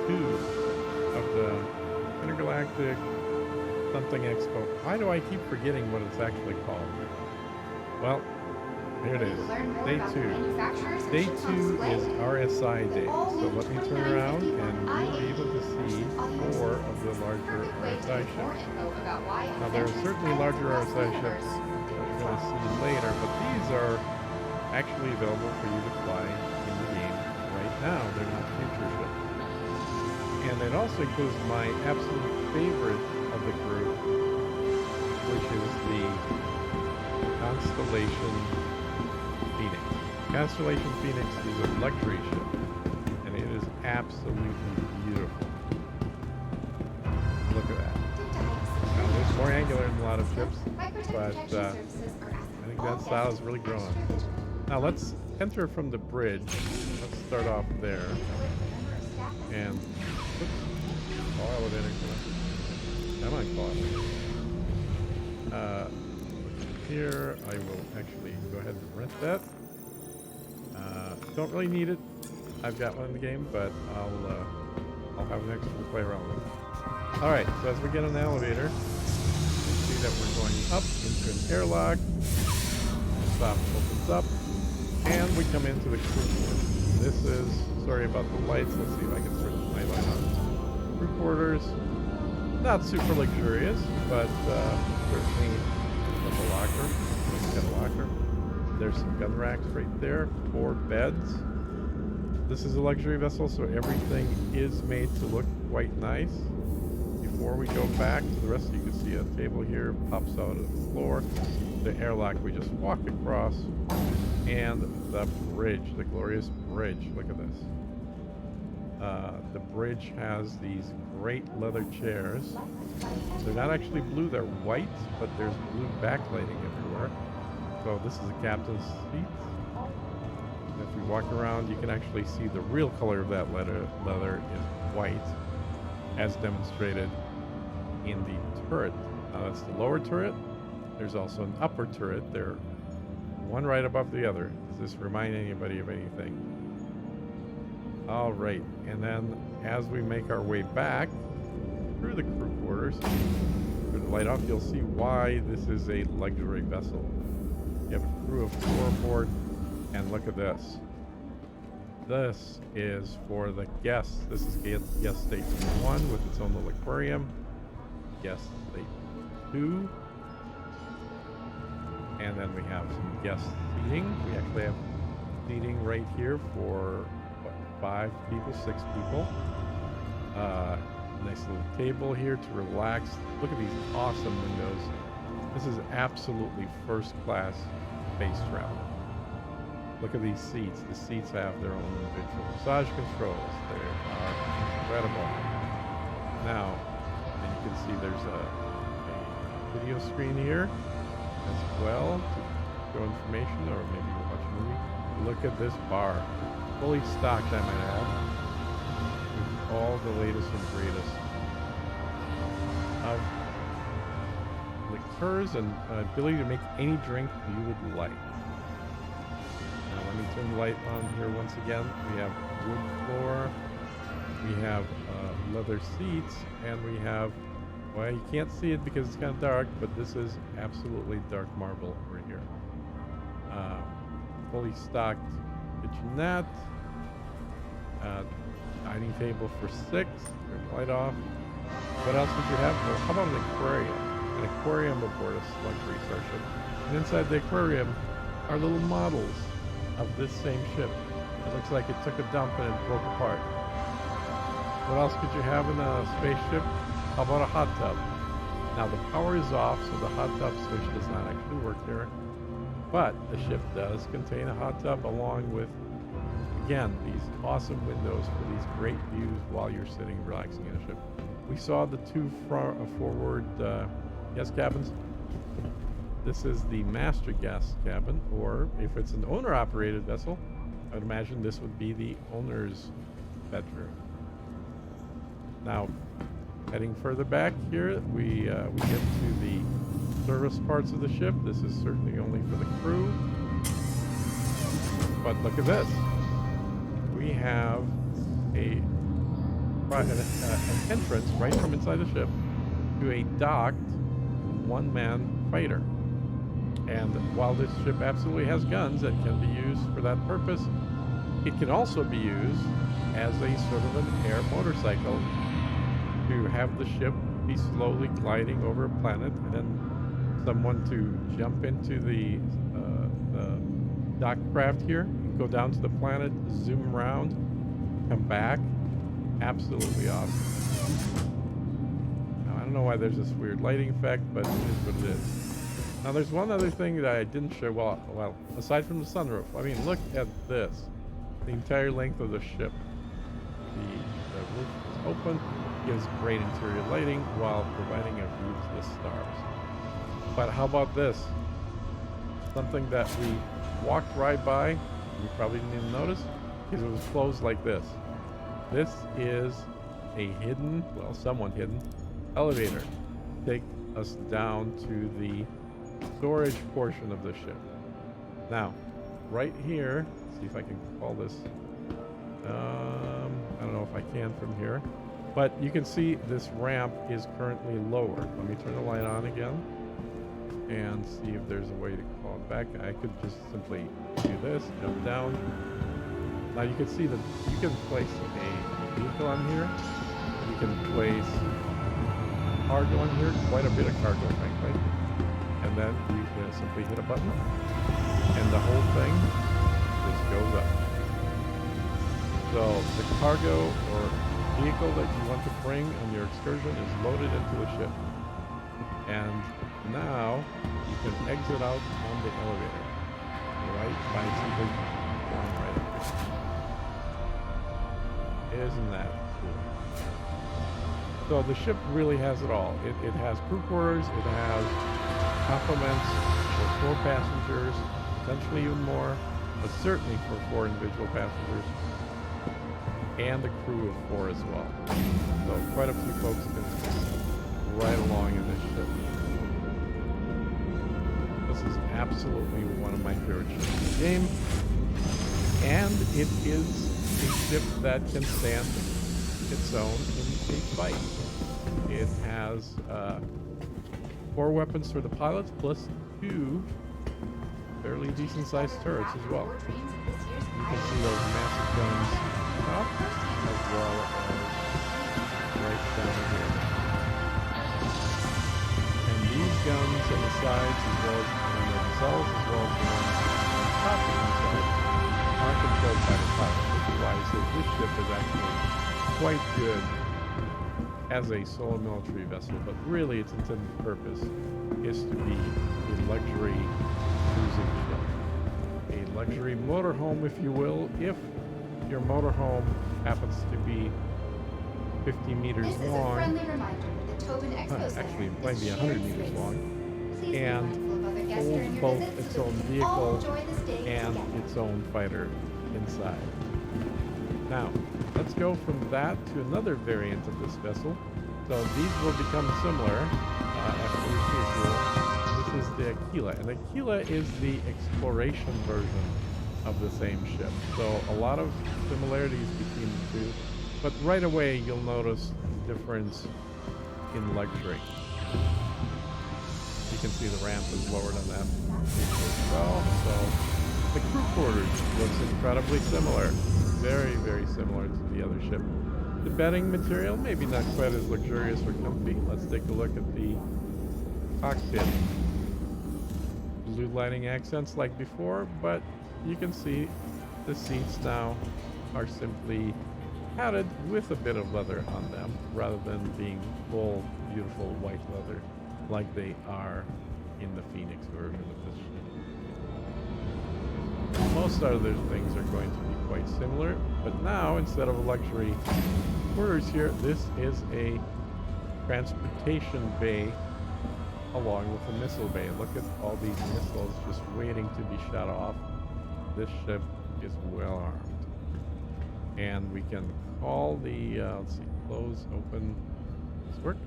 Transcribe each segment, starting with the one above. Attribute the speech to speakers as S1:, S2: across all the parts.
S1: 2 of the Intergalactic something Expo. Why do I keep forgetting what it's actually called? Well, here it is. Day 2. Day 2 is RSI Day. So let me turn around and you'll be able to see 4 of the larger RSI ships. Now there are certainly larger RSI ships that we're going to see later, but these are actually available for you to fly in the game right now. They're not future ships. And it also includes my absolute favorite of the group, which is the Constellation Phoenix. Constellation Phoenix is a luxury ship, and it is absolutely beautiful. Look at that. Now, there's more angular than a lot of ships, but I think that style is really growing. Now, let's enter from the bridge. Let's start off there. And, oops, call elevator. Come on, call elevator. Here, I will actually go ahead and rent that. Don't really need it. I've got one in the game, but I'll have an extra to play around with. All right, so as we get on the elevator, you see that we're going up into an airlock. The stop opens up, and we come into the crew quarters. This is, sorry about the lights. Let's see if I can turn my light on. Crew quarters, not super luxurious, but certainly a locker. Let's get a locker. There's some gun racks right there, 4 beds. This is a luxury vessel, so everything is made to look quite nice. Before we go back to the rest, you can see a table here pops out of the floor. The airlock we just walked across, and the bridge, the glorious bridge. Look at this. The bridge has these great leather chairs. They're not actually blue, they're white, but there's blue backlighting everywhere. So this is the captain's seat. And if you walk around, you can actually see the real color of that leather is white, as demonstrated in the turret. Now that's the lower turret. There's also an upper turret. They're one right above the other. Does this remind anybody of anything? All right, and then as we make our way back through the crew quarters, through the light off, you'll see why this is a luxury vessel. You have a crew of 4 aboard, and look at this. This is for the guests. This is guest station 1 with its own little aquarium. Guest station 2. And then we have some guest seating. We actually have seating right here for 5 people, 6 people. Nice little table here to relax. Look at these awesome windows. This is absolutely first class space travel. Look at these seats. The seats have their own individual massage controls. They are incredible. Now, and you can see there's a video screen here as well to show information, or maybe you'll watch a movie. Look at this bar. Fully stocked, I might add, with all the latest and greatest of liqueurs and ability to make any drink you would like. Now let me turn the light on here once again. We have wood floor, we have leather seats, and we have, well, you can't see it because it's kind of dark, but this is absolutely dark marble over here. Fully stocked kitchenette, dining table for 6. Turn the light off. What else would you have? Well, how about an aquarium? An aquarium aboard a luxury starship. And inside the aquarium are little models of this same ship. It looks like it took a dump and it broke apart. What else could you have in a spaceship? How about a hot tub? Now the power is off, so the hot tub switch does not actually work there. But the ship does contain a hot tub along with, again, these awesome windows for these great views while you're sitting relaxing in a ship. We saw the 2 forward guest cabins. This is the master guest cabin, or if it's an owner-operated vessel, I would imagine this would be the owner's bedroom. Now, heading further back here, we get to the service parts of the ship. This is certainly only for the crew. But look at this. We have a an entrance right from inside the ship to a docked one-man fighter. And while this ship absolutely has guns that can be used for that purpose, it can also be used as a sort of an air motorcycle to have the ship be slowly gliding over a planet, and then someone to jump into the dock craft here and go down to the planet, zoom around, come back. Absolutely awesome. Now, I don't know why there's this weird lighting effect, but it is what it is. Now, there's one other thing that I didn't show. Well, aside from the sunroof, I mean, look at this. The entire length of the ship. The roof is open, gives great interior lighting while providing a view to the stars. But how about this? Something that we walked right by, you probably didn't even notice, because it was closed like this. This is a hidden, well, somewhat hidden, elevator. Take us down to the storage portion of the ship. Now, right here, let's see if I can call this. I don't know if I can from here, but you can see this ramp is currently lowered. Let me turn the light on again and see if there's a way to call it back. I could just simply do this, jump down. Now you can see that you can place a vehicle on here. You can place cargo on here, quite a bit of cargo, frankly. And then you can simply hit a button, and the whole thing just goes up. So the cargo or vehicle that you want to bring on your excursion is loaded into the ship. And now you can exit out on the elevator, right, by simply going right up here. Isn't that cool? So the ship really has it all. It has crew quarters, it has complements for 4 passengers, potentially even more, but certainly for 4 individual passengers, and a crew of 4 as well. So quite a few folks can ride along in this ship. This is absolutely one of my favorite ships in the game, and it is a ship that can stand its own in a fight. It has 4 weapons for the pilots, plus 2 fairly decent sized turrets as well. You can see those massive guns up, as well as right down here. And these guns on the sides, as well as on themselves, as well as the ones on top of themselves, are controlled by the pilot, which is why I say this ship is actually quite good as a solo military vessel, but really its intended purpose is to be a luxury cruising ship. A luxury motorhome, if you will, if your motorhome happens to be 50 meters long. Actually, it might be 100 meters long, and holds both its own vehicle and its own fighter inside. Now, let's go from that to another variant of this vessel. So these will become similar after we see here. This is the Aquila, and Aquila is the exploration version of the same ship. So a lot of similarities between the two, but right away you'll notice the difference in luxury. You can see the ramp is lowered on that as well. So the crew quarters looks incredibly similar. Very, very similar to the other ship. The bedding material, maybe not quite as luxurious or comfy. Let's take a look at the cockpit. Blue lighting accents like before, but you can see the seats now are simply padded with a bit of leather on them, rather than being full, beautiful white leather like they are in the Phoenix version of this ship. Most other things are going to be quite similar, but now instead of a luxury quarters here, this is a transportation bay along with a missile bay. Look at all these missiles just waiting to be shot off. This ship is well armed, and we can call the let's see, close, open. Does this work?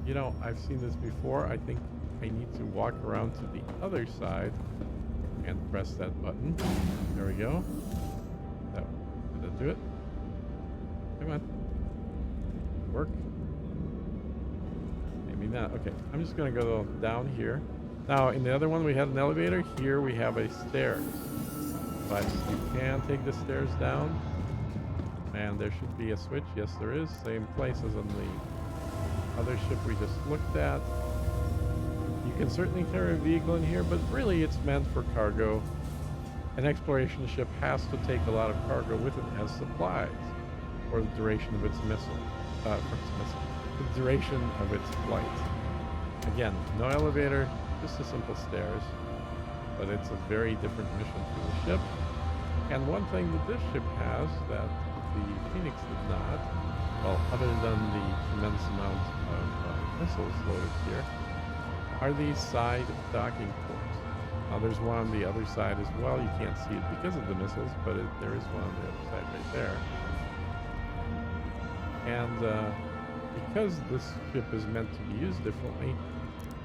S1: You know, I've seen this before. I think I need to walk around to the other side and press that button. There we go. Did that do it? Come on. work? Maybe not. Okay, I'm just gonna go down here. Now, in the other one we had an elevator. Here we have a stairs. But you can take the stairs down. And there should be a switch. Yes, there is. Same place as on the other ship we just looked at. You can certainly carry a vehicle in here, but really it's meant for cargo. An exploration ship has to take a lot of cargo with it as supplies for the duration of its the duration of its flight. Again, no elevator, just a simple stairs, but it's a very different mission for the ship. And one thing that this ship has that the Phoenix did not, well, other than the tremendous amount of missiles loaded here, are these side docking ports. Now there's one on the other side as well. You can't see it because of the missiles, but there is one on the other side right there. And because this ship is meant to be used differently,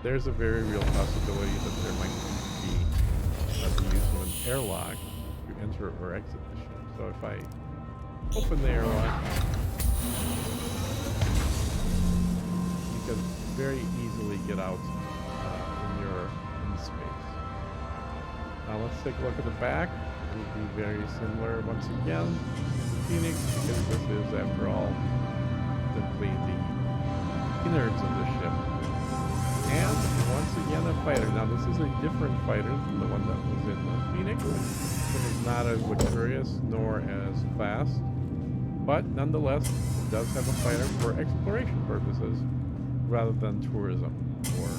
S1: there's a very real possibility that there might be the use of an airlock to enter or exit the ship. So if I open the airlock, you can very easily get out in space. Now let's take a look at the back. It will be very similar once again to Phoenix, because this is, after all, simply the innards of the ship. And once again a fighter. Now this is a different fighter than the one that was in the Phoenix. It is not as luxurious nor as fast, but nonetheless it does have a fighter for exploration purposes rather than tourism, or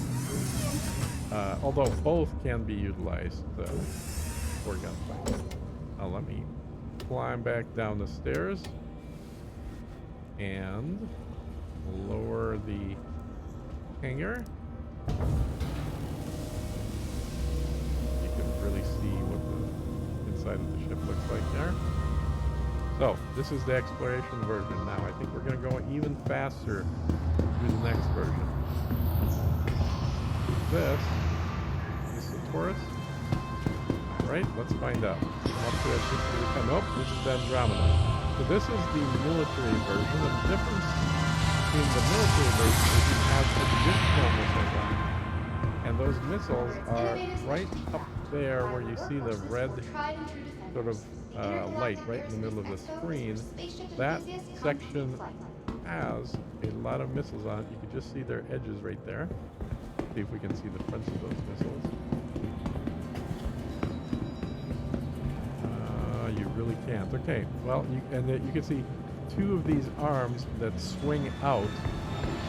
S1: although both can be utilized for gunfighting. Now let me climb back down the stairs and lower the hangar. You can really see what the inside of the ship looks like there. So this is the exploration version. Now I think we're going to go even faster to the next version. This is the Taurus. Alright, let's find out. Nope, this is the Andromeda. So this is the military version. And the difference between the military version is it has additional missiles on it. And those missiles are right up there where you see the red sort of light right in the middle of the screen. That section has a lot of missiles on it. You can just see their edges right there. See if we can see the fronts of those missiles. You really can't. Okay, well, you can see two of these arms that swing out,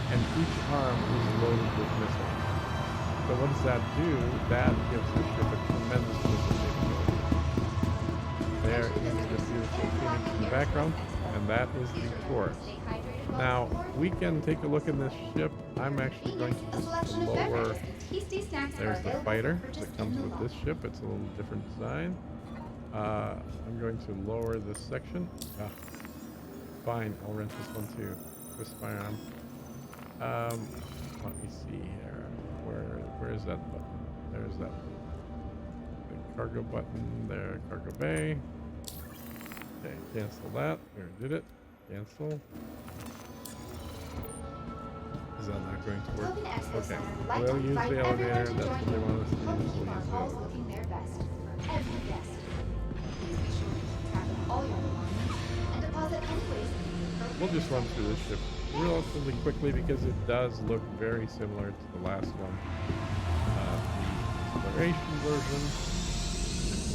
S1: and each arm is loaded with missiles. So what does that do? That gives the ship a tremendous missile capability. There is the beautiful Phoenix in the background, and that is the Taurus. Now, we can take a look in this ship. I'm actually going to just lower... There's the fighter that comes with this ship. It's a little different design. I'm going to lower this section. Fine, I'll rent this one too. Twist my arm. Let me see here. Where is that button? There's that. The cargo button there. Cargo bay. Okay, cancel that. There, did it. Cancel. Is that not going to work? Okay. We'll use the elevator. That's what they want us to use. We'll use the elevator. We'll just run through this ship relatively quickly because it does look very similar to the last one. The exploration version.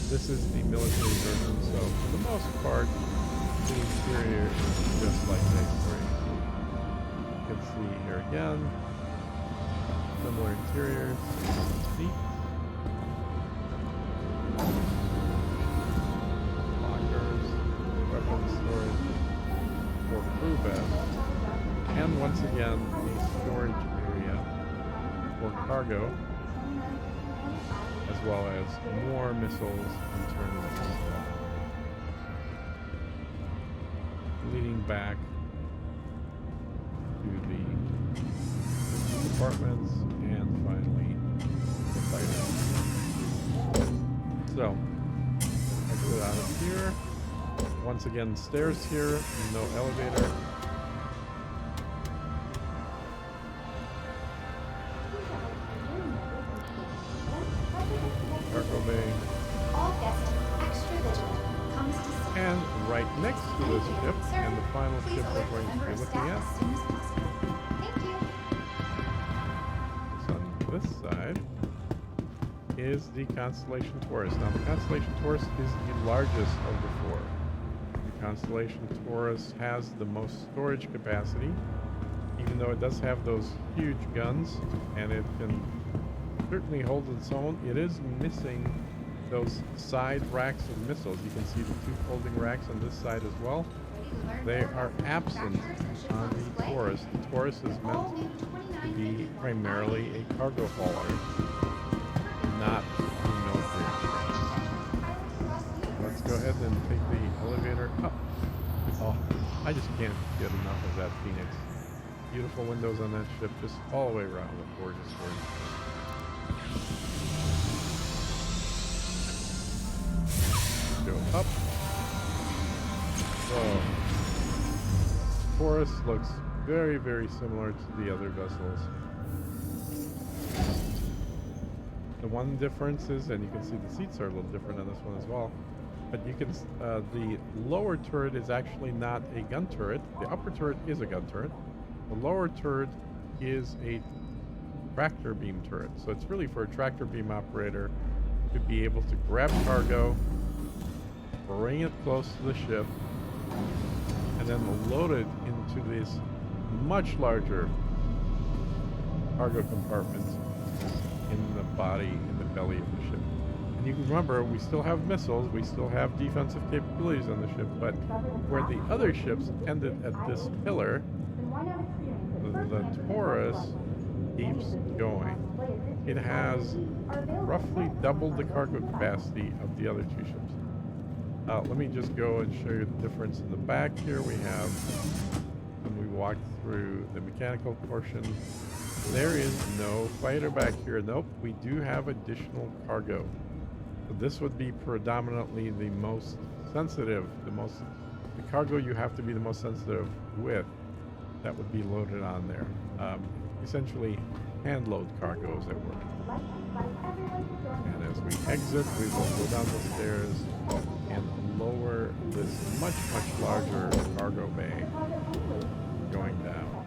S1: This is the military version, so for the most part, the interior is just like the exploration. You can see here again, similar interiors, seats. Storage for crew bed, and once again the storage area for cargo, as well as more missiles internally installed, leading back to the compartments and finally the fighter. So exit out of here. Once again, stairs here, no elevator. we're going to be looking at. So on this side is the Constellation Taurus. Now the Constellation Taurus is the largest of the four. The Constellation Taurus has the most storage capacity, even though it does have those huge guns, and it can certainly hold its own. It is missing those side racks of missiles. You can see the two folding racks on this side as well. They are absent on the Taurus. The Taurus is meant to be primarily a cargo hauler, not a military ship. Let's go ahead and take the elevator up. Oh, I just can't get enough of that Phoenix. Beautiful windows on that ship, just all the way around with gorgeous work. Go up. So, Taurus looks very, very similar to the other vessels. The one difference is, and you can see the seats are a little different on this one as well, but you can, the lower turret is actually not a gun turret. The upper turret is a gun turret. The lower turret is a tractor beam turret. So it's really for a tractor beam operator to be able to grab cargo, bring it close to the ship, and then load it into this much larger cargo compartment in the body, in the belly of the ship. And you can remember, we still have missiles, we still have defensive capabilities on the ship, but where the other ships ended at this pillar, the Taurus keeps going. It has roughly double the cargo capacity of the other two ships. Let me just go and show you the difference in the back here. We have, when we walk through the mechanical portion, there is no fighter back here. Nope, we do have additional cargo. So this would be predominantly the most sensitive, the cargo you have to be the most sensitive with. That would be loaded on there. Essentially, hand load cargo, as it were. And as we exit, we will go down the stairs and lower this much, much larger cargo bay going down.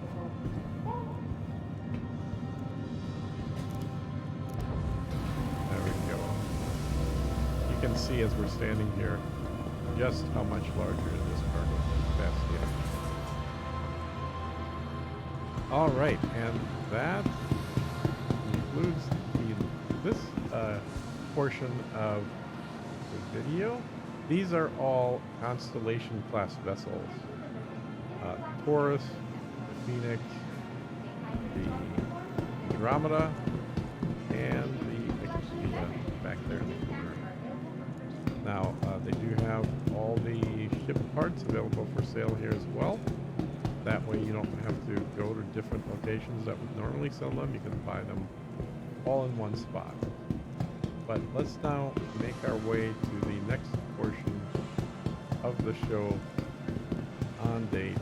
S1: There we go. You can see as we're standing here just how much larger this cargo capacity is. All right, and that concludes this portion of the video. These are all Constellation class vessels. Taurus, Phoenix, the Andromeda, and the Expedia back there in the corner. Now, they do have all the ship parts available for sale here as well. That way you don't have to go to different locations that would normally sell them. You can buy them all in one spot. But let's now make our way to the next portion of the show on day 2.